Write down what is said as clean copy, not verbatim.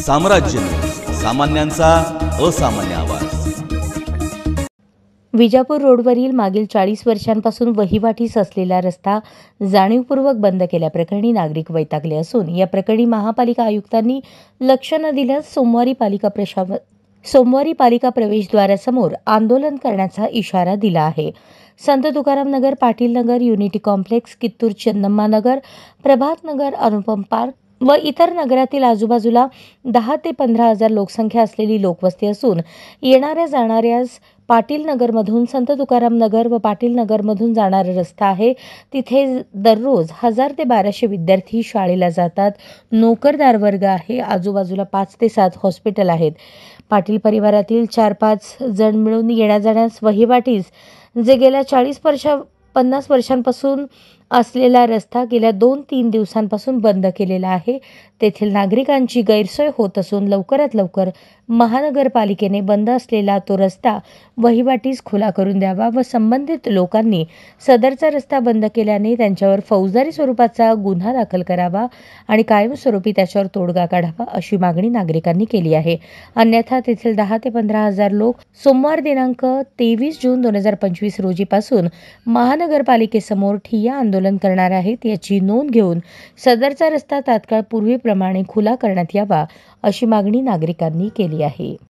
साम्राज्य न्यूज, सामान्यांचा असामान्य आवाज। विजापूर रोडवरील मागील 40 वर्षांपासून वहिवाटीस असलेला रस्ता जाणीवपूर्वक बंद केल्याप्रकरणी नागरिक वैतागले असून या प्रकरणी महापालिका आयुक्तांनी लक्ष न दिल्यास सोमवारी पालिका प्रवेशद्वारासमोर आंदोलन करण्याचा इशारा दिला आहे। संत तुकाराम नगर, पाटील नगर, युनिटी कॉम्प्लेक्स, कित्तूर चन्नम्मा नगर, प्रभात नगर, अनुपम पार्क व इतर नगरातील आजूबाजूला 10 ते 15 हजार लोकसंख्या असलेली लोकवस्ती असून येणाऱ्या जाणाऱ्यास पाटील नगरमधून संत तुकाराम नगर व पाटील नगरमधून जाणारा रस्ता आहे। तिथे दररोज 1000 ते 1200 विद्यार्थी शाळेला जातात। नोकरदार वर्ग आहे। आजूबाजूला 5 ते 7 हॉस्पिटल आहेत। पाटील परिवारातील 4-5 जण मिळून येण्याजाण्यास वहिवाटीस जे गेल्या 50 वर्षांपासून असलेला रस्ता गेल्या 2-3 दिवसांपासून बंद केलेला आहे। तेथील नागरिकांची गैरसोय होत असून लवकरात लवकर महानगरपालिकेने बंद असलेला तो रस्ता वहिवाटीस खुला करून द्यावा व संबंधित लोकांनी सदरचा रस्ता बंद केल्याने त्यांच्यावर फौजदारी स्वरूपाचा गुन्हा दाखल करावा आणि कायमस्वरूपी त्याच्यावर तोडगा काढावा अशी मागणी नागरिकांनी केली आहे। अन्यथा तेथील 10 ते 15 हजार लोक सोमवार दिनांक 23 जून 2025 रोजीपासून महानगरपालिकेसमोर ठिय्या आंदोलन करणार आहेत। याची नोंद घेऊन सदरचा रस्ता तात्काळ पूर्वीप्रमाणे खुला करण्यात यावा अशी मागणी नागरिकांनी केली आहे।